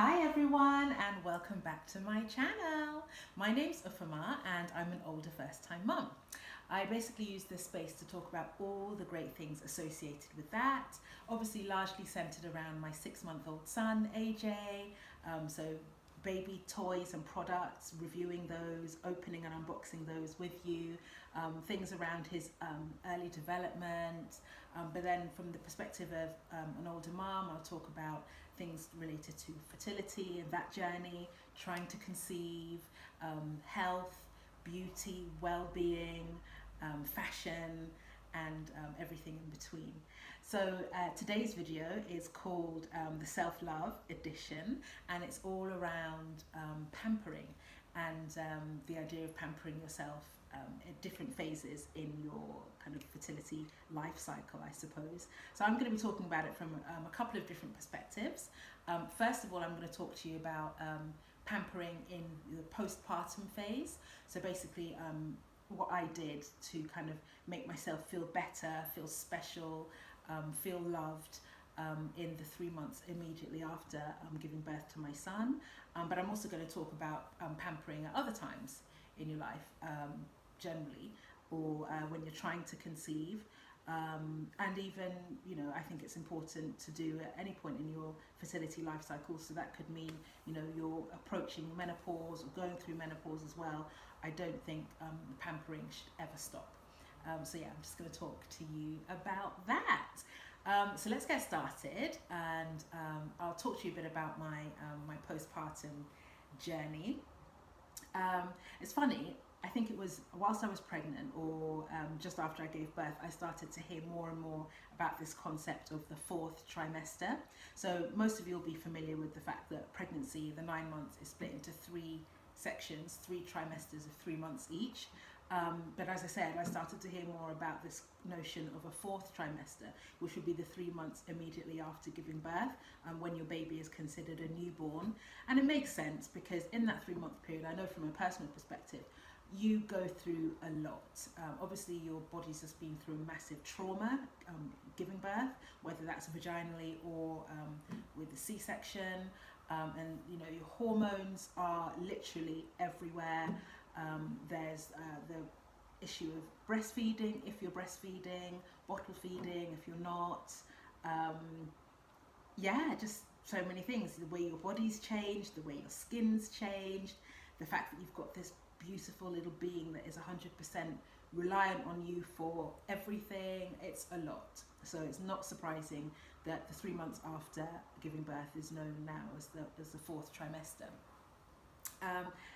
Hi everyone and welcome back to my channel. My name's Ufama and I'm an older first-time mum. I basically use this space to talk about all the great things associated with that, obviously largely centered around my 6-month-old son AJ, so baby toys and products, reviewing those, opening and unboxing those with you, things around his early development, but then from the perspective of an older mom, I'll talk about things related to fertility and that journey, trying to conceive, health, beauty, well-being, fashion, and everything in between. So today's video is called the self-love edition, and it's all around pampering and the idea of pampering yourself at different phases in your kind of fertility life cycle, I suppose. So I'm going to be talking about it from a couple of different perspectives. First of all, I'm going to talk to you about pampering in the postpartum phase. So basically what I did to kind of make myself feel better, feel special, feel loved in the 3 months immediately after giving birth to my son. But I'm also going to talk about pampering at other times in your life, generally, or when you're trying to conceive. And even, you know, I think it's important to do at any point in your fertility life cycle. So that could mean, you know, you're approaching menopause or going through menopause as well. I don't think pampering should ever stop. So yeah, I'm just going to talk to you about that. So let's get started, and I'll talk to you a bit about my my postpartum journey. It's funny, I think it was whilst I was pregnant or just after I gave birth, I started to hear more and more about this concept of the 4th trimester. So most of you will be familiar with the fact that pregnancy, the 9 months, is split into 3 sections, 3 trimesters of 3 months each. But as I said, I started to hear more about this notion of a 4th trimester, which would be the 3 months immediately after giving birth, when your baby is considered a newborn. And it makes sense because in that 3-month period, I know from a personal perspective, you go through a lot. Obviously your body's just been through a massive trauma giving birth, whether that's vaginally or with a C-section, and you know, your hormones are literally everywhere. There's the issue of breastfeeding, if you're breastfeeding, bottle feeding if you're not, yeah, just so many things, the way your body's changed, the way your skin's changed, the fact that you've got this beautiful little being that is 100% reliant on you for everything. It's a lot. So it's not surprising that the 3 months after giving birth is known now as the 4th trimester.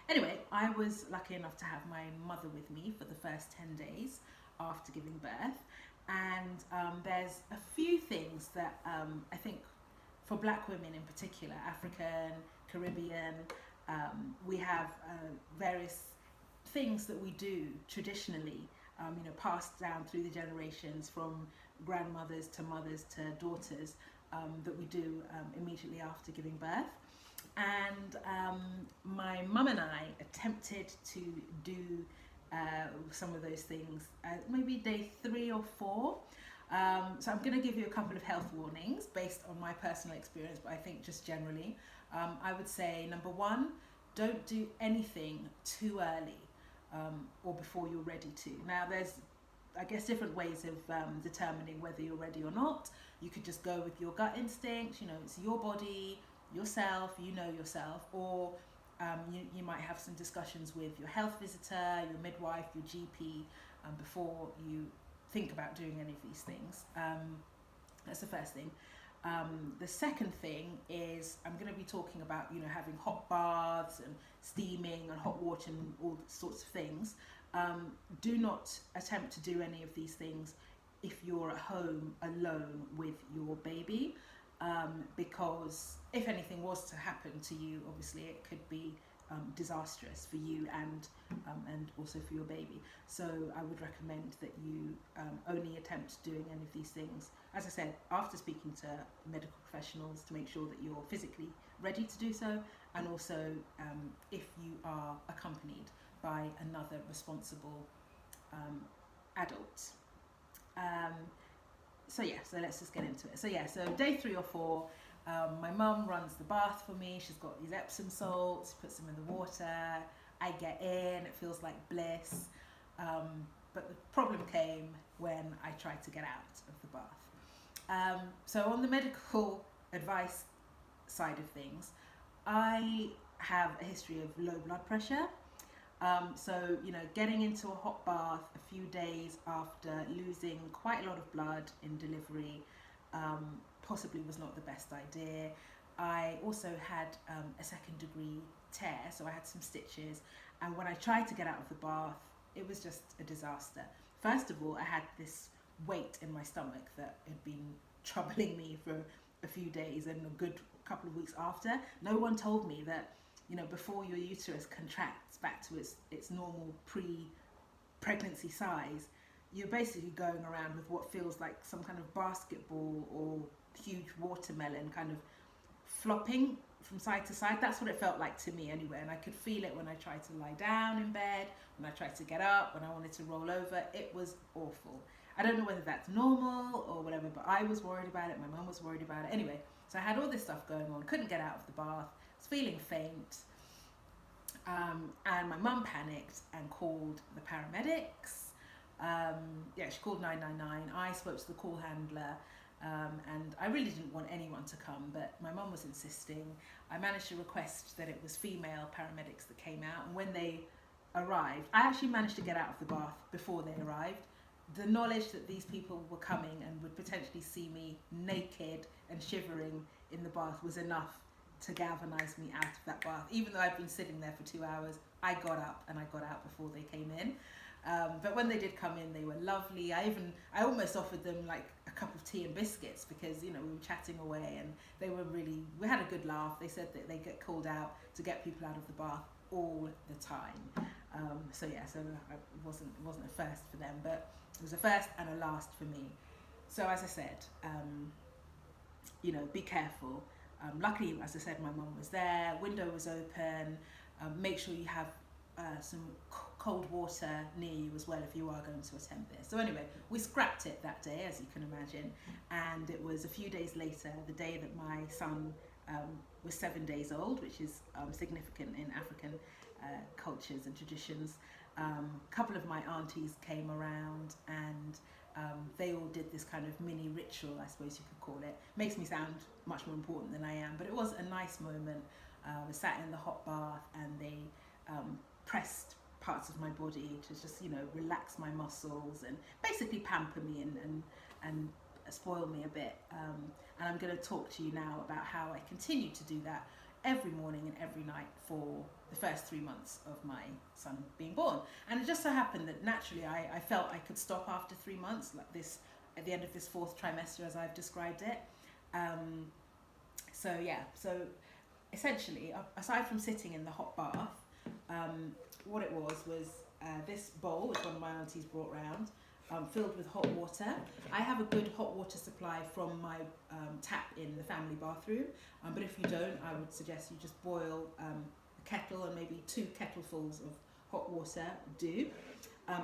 Anyway, I was lucky enough to have my mother with me for the first 10 days after giving birth, and there's a few things that I think for black women in particular, African, Caribbean, we have various things that we do traditionally, you know, passed down through the generations from grandmothers to mothers to daughters, that we do immediately after giving birth. And my mum and I attempted to do some of those things maybe day 3 or 4. So I'm going to give you a couple of health warnings based on my personal experience, but I think just generally. I would say, number 1, don't do anything too early or before you're ready to. Now there's, I guess, different ways of determining whether you're ready or not. You could just go with your gut instinct, you know, it's your body, yourself, you know yourself, or you might have some discussions with your health visitor, your midwife, your GP, before you think about doing any of these things. That's the first thing. The second thing is I'm going to be talking about, you know, having hot baths and steaming and hot water and all sorts of things. Do not attempt to do any of these things if you're at home alone with your baby, because if anything was to happen to you, obviously it could be disastrous for you and also for your baby. So I would recommend that you only attempt doing any of these things, as I said, after speaking to medical professionals to make sure that you're physically ready to do so, and also if you are accompanied by another responsible adult. So yeah, so let's just get into it. So yeah, so day 3 or 4, My mum runs the bath for me. She's got these Epsom salts, puts them in the water. I get in, it feels like bliss. But the problem came when I tried to get out of the bath. So on the medical advice side of things, I have a history of low blood pressure. So, getting into a hot bath a few days after losing quite a lot of blood in delivery possibly was not the best idea. I also had a second degree tear, so I had some stitches, and when I tried to get out of the bath, it was just a disaster. First of all, I had this weight in my stomach that had been troubling me for a few days and a good couple of weeks after. No one told me that, before your uterus contracts back to its normal pre-pregnancy size, you're basically going around with what feels like some kind of basketball or huge watermelon kind of flopping from side to side. That's what it felt like to me anyway, and I could feel it when I tried to lie down in bed, when I tried to get up, when I wanted to roll over. It was awful. I don't know whether that's normal or whatever, but I was worried about it, my mum was worried about it. Anyway, so I had all this stuff going on, couldn't get out of the bath, was feeling faint, and my mum panicked and called the paramedics. She called 999. I spoke to the call handler, and I really didn't want anyone to come, but my mum was insisting. I managed to request that it was female paramedics that came out, and when they arrived, I actually managed to get out of the bath before they arrived. The knowledge that these people were coming and would potentially see me naked and shivering in the bath was enough to galvanise me out of that bath. Even though I'd been sitting there for 2 hours, I got up and I got out before they came in. But when they did come in, they were lovely. I almost offered them like a cup of tea and biscuits because, we were chatting away, and we had a good laugh. They said that they get called out to get people out of the bath all the time. So it wasn't a first for them, but it was a first and a last for me. So as I said, be careful. Luckily, as I said, my mum was there, window was open. Make sure you have some cold water near you as well if you are going to attempt this. So anyway, we scrapped it that day, as you can imagine, and it was a few days later, the day that my son was 7 days old, which is significant in African cultures and traditions. A couple of my aunties came around, and they all did this kind of mini ritual, I suppose you could call it. Makes me sound much more important than I am, but it was a nice moment. We sat in the hot bath, and they pressed parts of my body to just, relax my muscles and basically pamper me and spoil me a bit. And I'm going to talk to you now about how I continue to do that every morning and every night for the first 3 months of my son being born. And it just so happened that naturally I felt I could stop after 3 months, like this, at the end of this 4th trimester as I've described it. So essentially, aside from sitting in the hot bath, what it was this bowl, which one of my aunties brought round, filled with hot water. I have a good hot water supply from my tap in the family bathroom, but if you don't, I would suggest you just boil a kettle and maybe 2 kettlefuls of hot water do.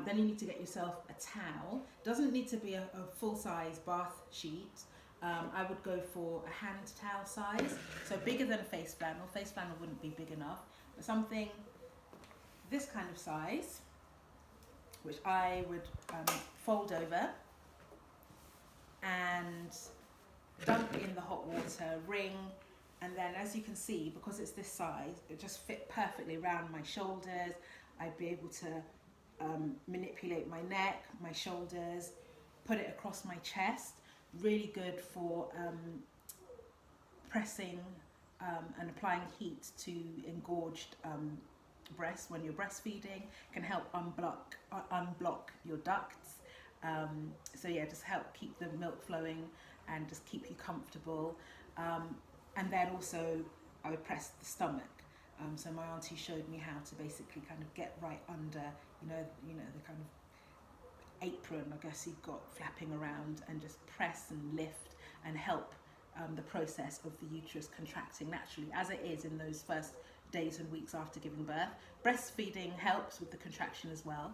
Then you need to get yourself a towel. Doesn't need to be a full-size bath sheet. I would go for a hand towel size, so bigger than a face flannel. Face flannel wouldn't be big enough, but something this kind of size, which I would fold over and dunk in the hot water, wring, and then as you can see, because it's this size, it just fit perfectly around my shoulders. I'd be able to manipulate my neck, my shoulders, put it across my chest. Really good for pressing and applying heat to engorged breasts when you're breastfeeding. Can help unblock your ducts. Just help keep the milk flowing and just keep you comfortable. And then also I would press the stomach. So my auntie showed me how to basically kind of get right under, the kind of apron, I guess you've got flapping around, and just press and lift and help the process of the uterus contracting naturally, as it is in those first days and weeks after giving birth. Breastfeeding helps with the contraction as well.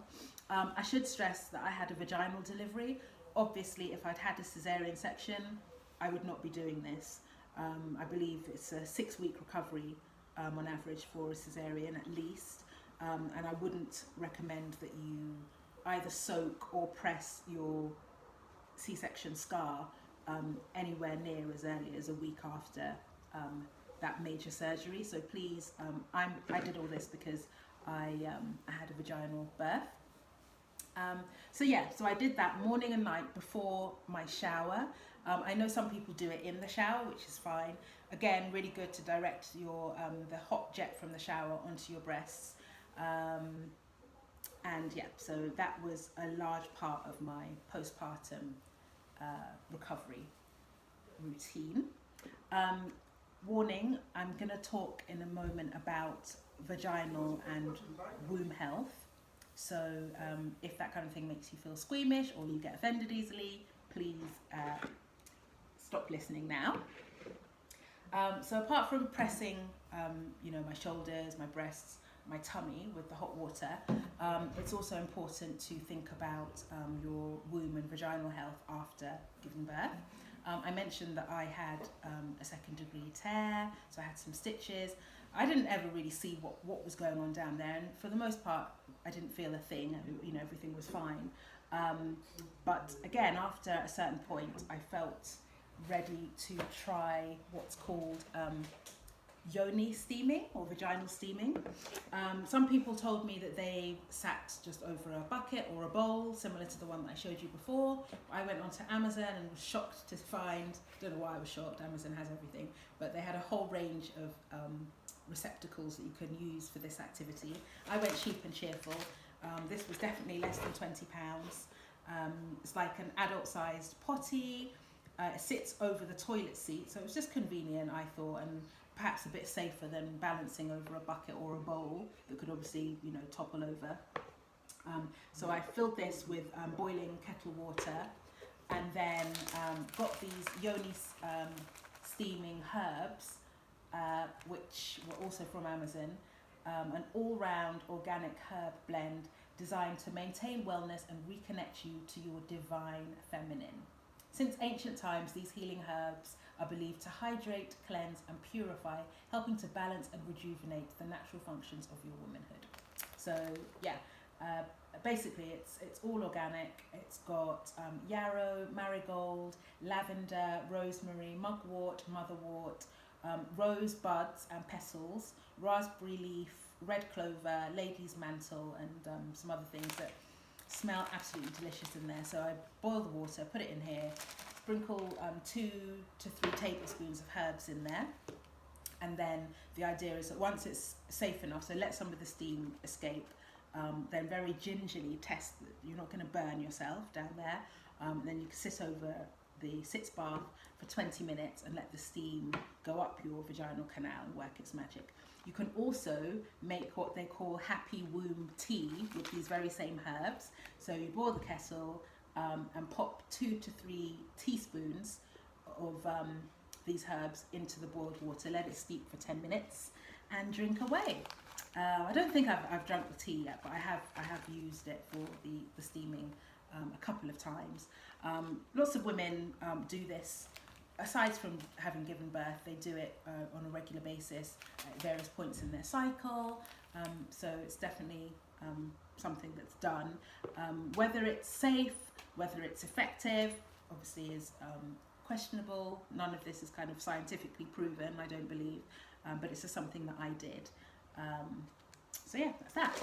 I should stress that I had a vaginal delivery. Obviously, if I'd had a cesarean section, I would not be doing this. I believe it's a 6-week recovery on average for a cesarean at least, and I wouldn't recommend that you either soak or press your C-section scar anywhere near as early as a week after that major surgery. So please, I did all this because I had a vaginal birth. So I did that morning and night before my shower. I know some people do it in the shower, which is fine. Again, really good to direct your the hot jet from the shower onto your breasts. And yeah, so that was a large part of my postpartum recovery routine. Warning, I'm going to talk in a moment about vaginal and womb health. So if that kind of thing makes you feel squeamish or you get offended easily, please stop listening now. So apart from pressing, my shoulders, my breasts, my tummy with the hot water, it's also important to think about your womb and vaginal health after giving birth. I mentioned that I had a 2nd degree tear, so I had some stitches. I didn't ever really see what was going on down there, and for the most part I didn't feel a thing, everything was fine. But again, after a certain point I felt ready to try what's called Yoni steaming or vaginal steaming. Some people told me that they sat just over a bucket or a bowl, similar to the one that I showed you before. I went onto Amazon and was shocked to find, don't know why I was shocked, Amazon has everything, but they had a whole range of receptacles that you can use for this activity. I went cheap and cheerful. This was definitely less than £20. It's like an adult-sized potty. It sits over the toilet seat, so it was just convenient, I thought, and perhaps a bit safer than balancing over a bucket or a bowl that could obviously, topple over. So I filled this with boiling kettle water, and then got these Yoni steaming herbs, which were also from Amazon, an all-round organic herb blend designed to maintain wellness and reconnect you to your divine feminine. Since ancient times, these healing herbs are believed to hydrate, cleanse and purify, helping to balance and rejuvenate the natural functions of your womanhood. So basically it's all organic. It's got yarrow, marigold, lavender, rosemary, mugwort, motherwort, rose buds and pestles, raspberry leaf, red clover, lady's mantle, and some other things that smell absolutely delicious in there. So I boil the water, put it in here, sprinkle 2 to 3 tablespoons of herbs in there, and then the idea is that once it's safe enough, so let some of the steam escape, then very gingerly test that you're not going to burn yourself down there, and then you can sit over the Sitz bath for 20 minutes and let the steam go up your vaginal canal and work its magic. You can also make what they call happy womb tea with these very same herbs. So you boil the kettle and pop 2 to 3 teaspoons of these herbs into the boiled water, let it steep for 10 minutes and drink away. I don't think I've drunk the tea yet, but I have used it for the steaming a couple of times. Lots of women do this. Aside from having given birth, they do it on a regular basis at various points in their cycle. So it's definitely something that's done. Whether it's safe, whether it's effective, obviously is questionable. None of this is kind of scientifically proven, I don't believe, but it's just something that I did. So yeah, that's that.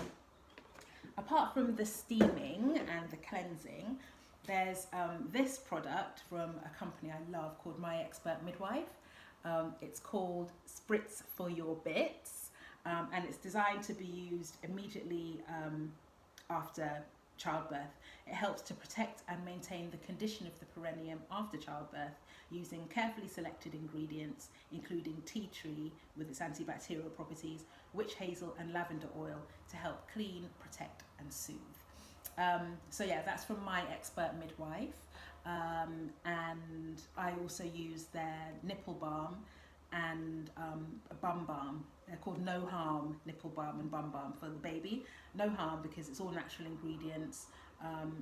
Apart from the steaming and the cleansing, there's this product from a company I love called My Expert Midwife. It's called Spritz For Bits, and it's designed to be used immediately after childbirth. It helps to protect and maintain the condition of the perineum after childbirth using carefully selected ingredients, including tea tree with its antibacterial properties, witch hazel and lavender oil to help clean, protect and soothe. So yeah, that's from My Expert Midwife, and I also use their nipple balm and a bum balm. They're called No Harm nipple balm and bum balm for the baby. No harm because it's all natural ingredients,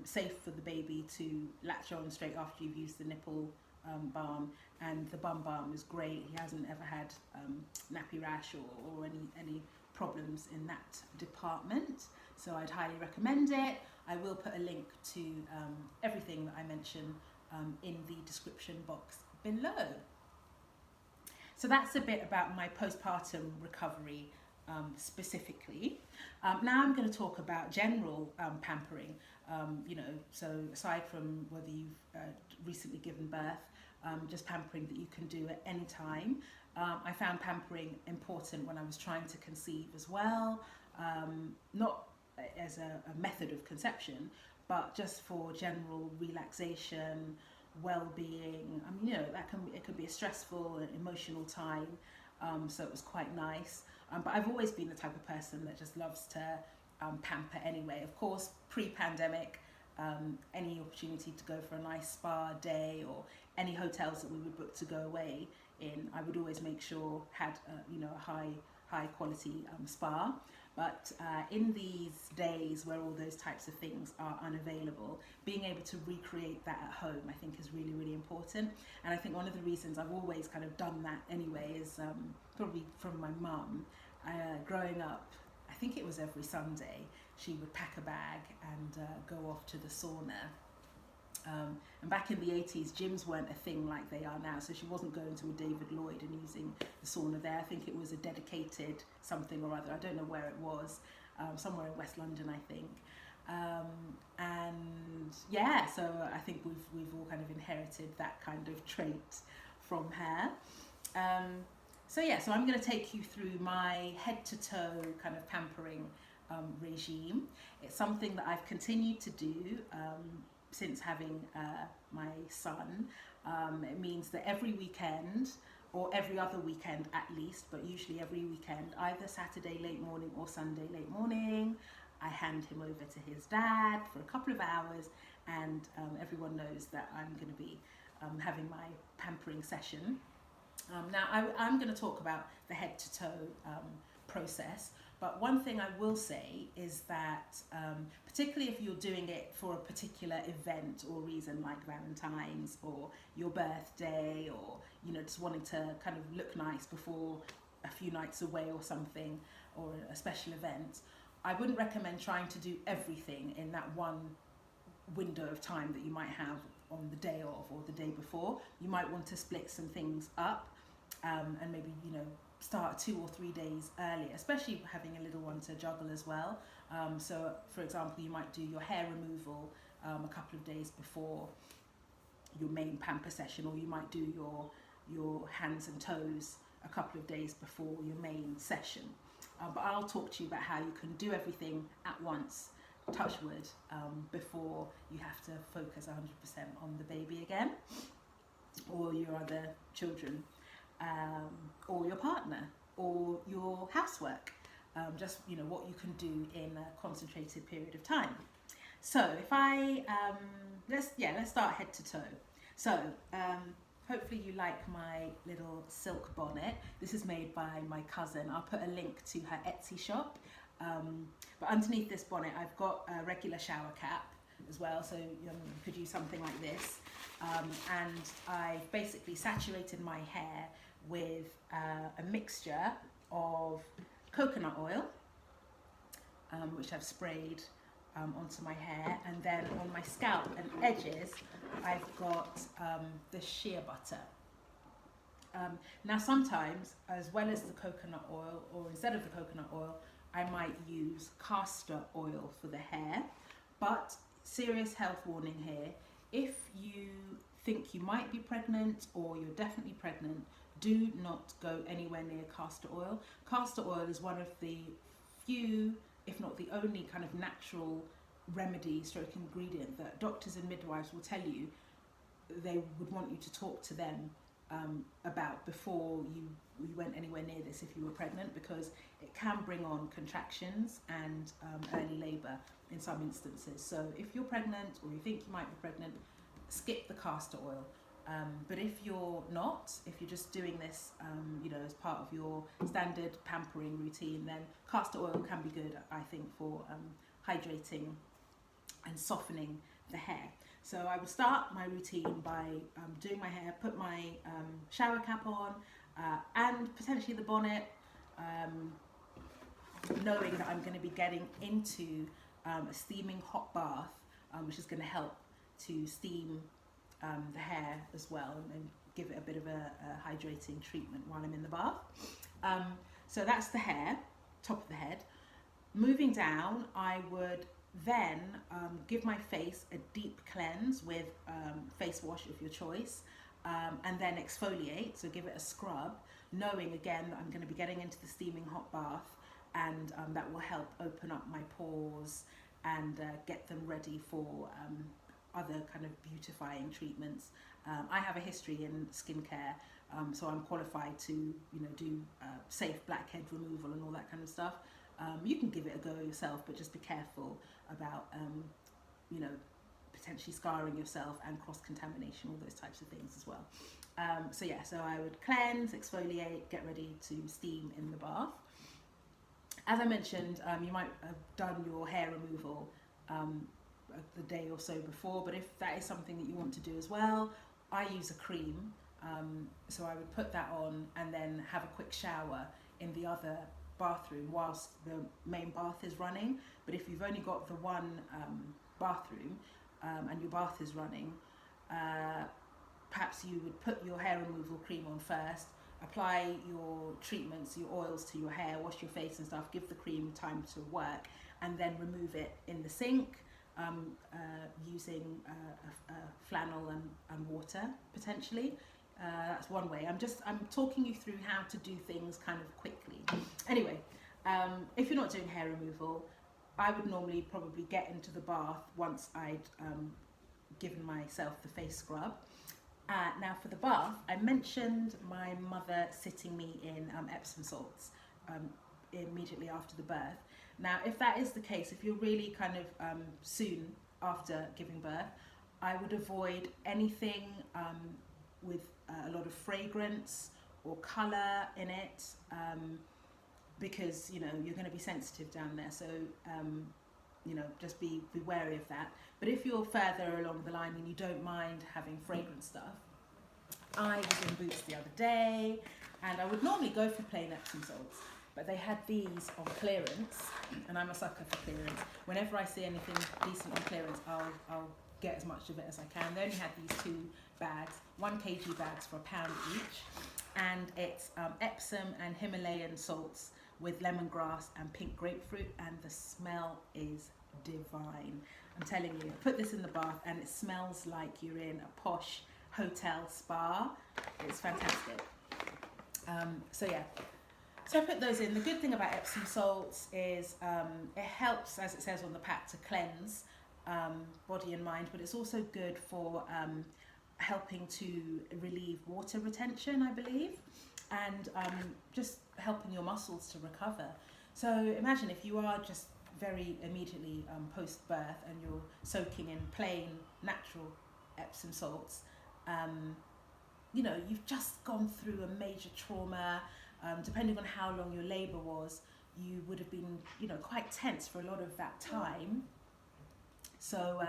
safe for the baby to latch on straight after you've used the nipple balm, and the bum balm is great. He hasn't ever had nappy rash or any problems in that department, so I'd highly recommend it. I will put a link to everything that I mention in the description box below. So that's a bit about my postpartum recovery specifically. Now I'm going to talk about general pampering, so aside from whether you've recently given birth, just pampering that you can do at any time. I found pampering important when I was trying to conceive as well, not as a method of conception, but just for general relaxation, well-being. I mean, it could be a stressful and emotional time, so it was quite nice. But I've always been the type of person that just loves to pamper anyway. Of course, pre-pandemic, any opportunity to go for a nice spa day or any hotels that we would book to go away in, I would always make sure had a high quality spa. But in these days where all those types of things are unavailable, being able to recreate that at home, I think, is really, really important. And I think one of the reasons I've always kind of done that anyway is probably from my mum. Growing up, I think it was every Sunday, she would pack a bag and go off to the sauna. And back in the 80s, gyms weren't a thing like they are now, so she wasn't going to a David Lloyd and using the sauna there. I think it was a dedicated something or other. I don't know where it was, somewhere in West London, I think. And yeah, so I think we've all kind of inherited that kind of trait from her. So I'm going to take you through my head to toe kind of pampering regime. It's something that I've continued to do since having my son. It means that every weekend, or every other weekend at least, but usually every weekend, either Saturday late morning or Sunday late morning, I hand him over to his dad for a couple of hours, and everyone knows that I'm going to be having my pampering session. Now I'm going to talk about the head to toe process, but one thing I will say is that particularly if you're doing it for a particular event or reason, like Valentine's or your birthday, or just wanting to kind of look nice before a few nights away or something, or a special event, I wouldn't recommend trying to do everything in that one window of time that you might have on the day of or the day before. You might want to split some things up and maybe start 2 or 3 days earlier, especially having a little one to juggle as well. So for example, you might do your hair removal a couple of days before your main pamper session, or you might do your hands and toes a couple of days before your main session. But I'll talk to you about how you can do everything at once, touch wood, before you have to focus 100% on the baby again, or your other children, or your partner, or your housework. Just what you can do in a concentrated period of time. So if I let's start head to toe. So hopefully you like my little silk bonnet. This is made by my cousin. I'll put a link to her Etsy shop. But underneath this bonnet, I've got a regular shower cap as well, so you could use something like this. And I've basically saturated my hair with a mixture of coconut oil, which I've sprayed onto my hair, and then on my scalp and edges I've got the shea butter. Now sometimes, as well as the coconut oil, or instead of the coconut oil, I might use castor oil for the hair. But serious health warning here: if you think you might be pregnant or you're definitely pregnant, do not go anywhere near castor oil. Castor oil is one of the few, if not the only, kind of natural remedy stroke ingredient that doctors and midwives will tell you they would want you to talk to them about before you went anywhere near this if you were pregnant, because it can bring on contractions and early labour in some instances. So if you're pregnant or you think you might be pregnant, skip the castor oil. But if you're not, if you're just doing this as part of your standard pampering routine, then castor oil can be good, I think, for hydrating and softening the hair. So I would start my routine by doing my hair, put my shower cap on, and potentially the bonnet, knowing that I'm going to be getting into a steaming hot bath, which is going to help to steam the hair as well, and give it a bit of a hydrating treatment while I'm in the bath. So that's the hair, top of the head. Moving down, I would then give my face a deep cleanse with face wash of your choice, and then exfoliate, so give it a scrub, knowing again that I'm going to be getting into the steaming hot bath, and that will help open up my pores and get them ready for other kind of beautifying treatments. I have a history in skincare, so I'm qualified to do safe blackhead removal and all that kind of stuff. You can give it a go yourself, but just be careful about potentially scarring yourself and cross-contamination, all those types of things as well. So I would cleanse, exfoliate, get ready to steam in the bath. As I mentioned, you might have done your hair removal the day or so before, but if that is something that you want to do as well, I use a cream, so I would put that on and then have a quick shower in the other bathroom whilst the main bath is running. But if you've only got the one bathroom and your bath is running, perhaps you would put your hair removal cream on first, apply your treatments, your oils to your hair, wash your face and stuff, give the cream time to work, and then remove it in the sink using flannel and water potentially. That's one way. I'm talking you through how to do things kind of quickly. Anyway, if you're not doing hair removal, I would normally probably get into the bath once I'd given myself the face scrub. Now for the bath, I mentioned my mother sitting me in Epsom salts immediately after the birth. Now if that is the case, if you're really kind of soon after giving birth, I would avoid anything with a lot of fragrance or colour in it, because you're going to be sensitive down there, so just be wary of that. But if you're further along the line and you don't mind having fragrance stuff, I was in Boots the other day and I would normally go for plain Epsom salts, but they had these on clearance, and I'm a sucker for clearance. Whenever I see anything decent on clearance, I'll get as much of it as I can. They only had these 2 bags, 1 kg bags for £1 each, and it's Epsom and Himalayan salts with lemongrass and pink grapefruit, and the smell is divine. I'm telling you, put this in the bath and it smells like you're in a posh hotel spa. It's fantastic. So I put those in. The good thing about Epsom salts is it helps, as it says on the pack, to cleanse body and mind, but it's also good for helping to relieve water retention, I believe, and just helping your muscles to recover. So imagine if you are just very immediately post-birth and you're soaking in plain natural Epsom salts, you've just gone through a major trauma. Depending on how long your labour was, you would have been quite tense for a lot of that time. So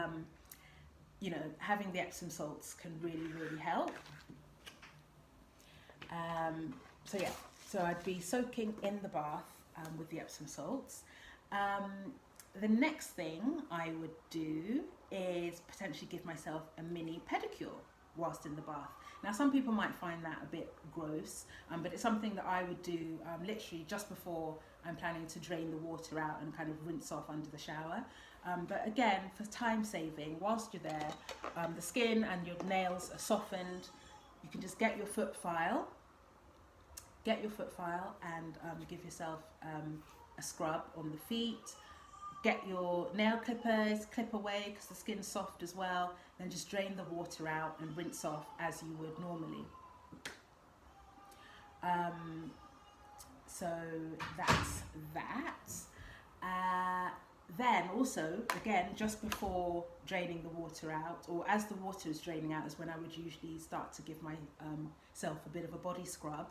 having the Epsom salts can really help. So I'd be soaking in the bath with the Epsom salts. The next thing I would do is potentially give myself a mini pedicure whilst in the bath. Now some people might find that a bit gross, but it's something that I would do literally just before I'm planning to drain the water out and kind of rinse off under the shower. But again, for time saving, whilst you're there, the skin and your nails are softened. You can just get your foot file and give yourself a scrub on the feet. Get your nail clippers, clip away because the skin's soft as well. Then just drain the water out and rinse off as you would normally. So that's that. Then also, again, just before draining the water out, or as the water is draining out, is when I would usually start to give myself a bit of a body scrub.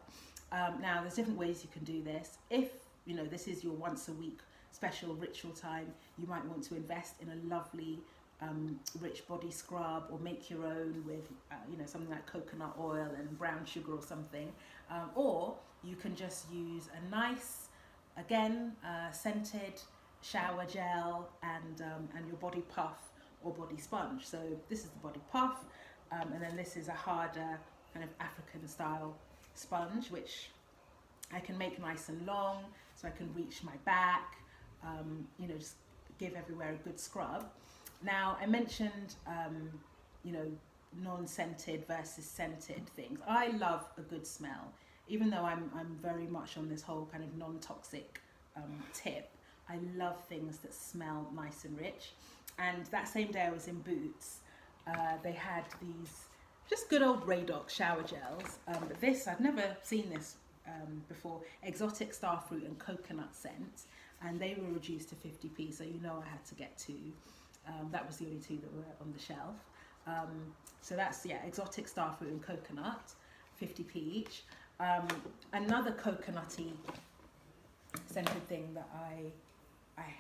Now, there's different ways you can do this. If this is your once a week special ritual time, you might want to invest in a lovely rich body scrub, or make your own with you know, something like coconut oil and brown sugar or something, or you can just use a nice, again, scented shower gel and your body puff or body sponge. So this is the body puff, and then this is a harder kind of African style sponge, which I can make nice and long so I can reach my back, you know, just give everywhere a good scrub. Now, I mentioned, you know, non-scented versus scented things. I love a good smell, even though I'm very much on this whole kind of non-toxic tip. I love things that smell nice and rich. And that same day I was in Boots, they had these just good old Radox shower gels. But this, I'd never seen this before, exotic starfruit and coconut scent. And they were reduced to 50p, so you know I had to get two. That was the only two that were on the shelf. So that's, yeah, exotic starfruit and coconut, 50p each. Another coconutty scented thing that I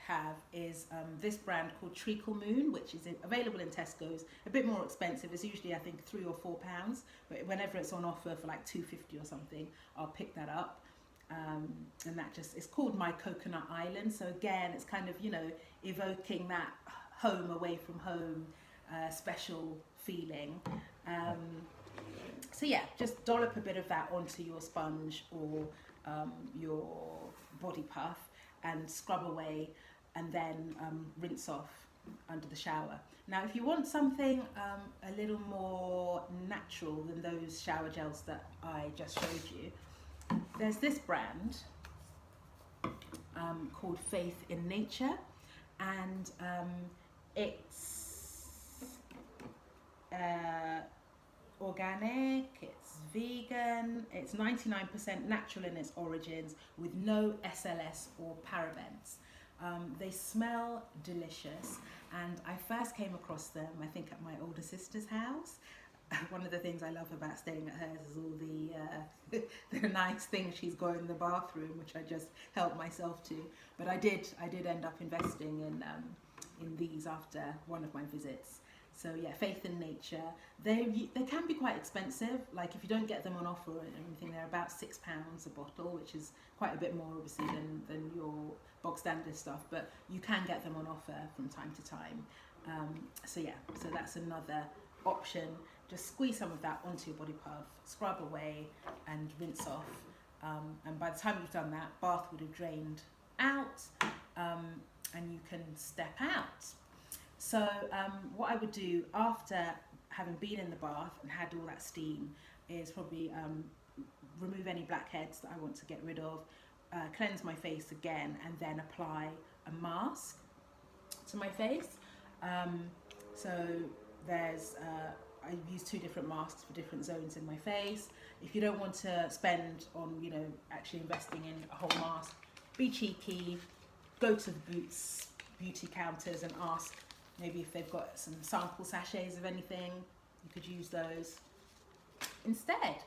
have is this brand called Treacle Moon, which is available in Tesco's. A bit more expensive. It's usually, I think, £3 or £4, but whenever it's on offer for like £2.50 or something, I'll pick that up. And that just, it's called My Coconut Island. So again, it's kind of, you know, evoking that home away from home special feeling. So yeah, just dollop a bit of that onto your sponge or your body puff and scrub away, and then rinse off under the shower. Now, if you want something a little more natural than those shower gels that I just showed you, there's this brand called Faith in Nature, and it's organic, it's vegan, it's 99% natural in its origins with no SLS or parabens. They smell delicious, and I first came across them, I think, at my older sister's house. One of the things I love about staying at hers is all the nice things she's got in the bathroom, which I just help myself to. But I did end up investing in these after one of my visits. So yeah, Faith in Nature. They can be quite expensive. Like if you don't get them on offer and everything, they're about £6 a bottle, which is quite a bit more obviously than your bog standard stuff. But you can get them on offer from time to time. So yeah, so that's another option. Just squeeze some of that onto your body puff, scrub away and rinse off. And by the time you've done that, bath would have drained out, and you can step out. So what I would do after having been in the bath and had all that steam is probably remove any blackheads that I want to get rid of, cleanse my face again, and then apply a mask to my face. So there's I use 2 different masks for different zones in my face. If you don't want to spend on, you know, actually investing in a whole mask, be cheeky, go to the Boots beauty counters and ask maybe if they've got some sample sachets of anything. You could use those instead.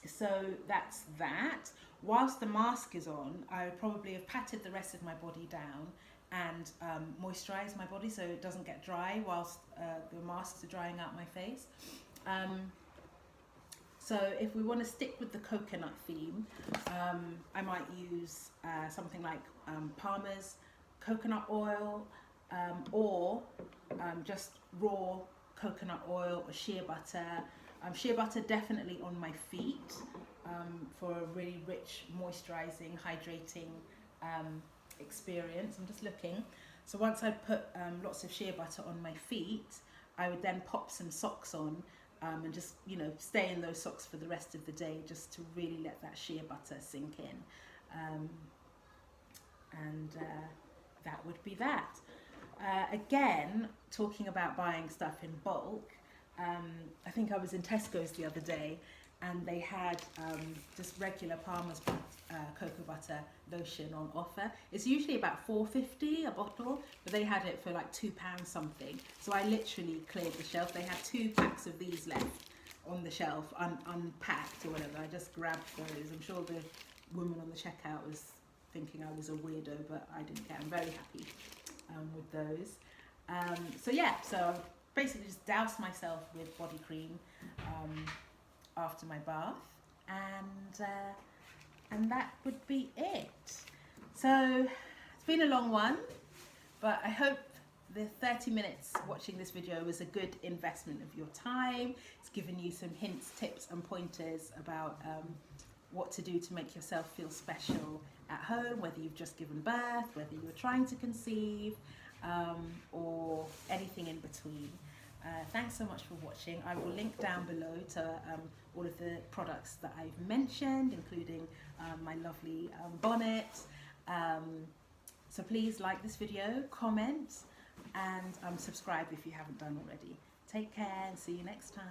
So that's that. Whilst the mask is on, I would probably have patted the rest of my body down and moisturize my body so it doesn't get dry whilst the masks are drying out my face. So if we want to stick with the coconut theme, I might use something like Palmer's coconut oil, or just raw coconut oil or shea butter. Shea butter definitely on my feet for a really rich, moisturizing, hydrating experience. I'm just looking. So once I put lots of shea butter on my feet, I would then pop some socks on and just, you know, stay in those socks for the rest of the day, just to really let that shea butter sink in. And that would be that. Again, talking about buying stuff in bulk, I think I was in Tesco's the other day, and they had just regular Palmer's cocoa butter lotion on offer. It's usually about £4.50 a bottle, but they had it for like £2 something. So I literally cleared the shelf. They had 2 packs of these left on the shelf, unpacked or whatever. I just grabbed those. I'm sure the woman on the checkout was thinking I was a weirdo, but I didn't care. I'm very happy with those. So yeah, so basically just douse myself with body cream after my bath, and that would be it. So it's been a long one, but I hope the 30 minutes watching this video was a good investment of your time. It's given you some hints, tips and pointers about what to do to make yourself feel special at home, whether you've just given birth, whether you're trying to conceive, or anything in between. Thanks so much for watching. I will link down below to all of the products that I've mentioned, including my lovely bonnet. So please like this video, comment, and subscribe if you haven't done already. Take care and see you next time.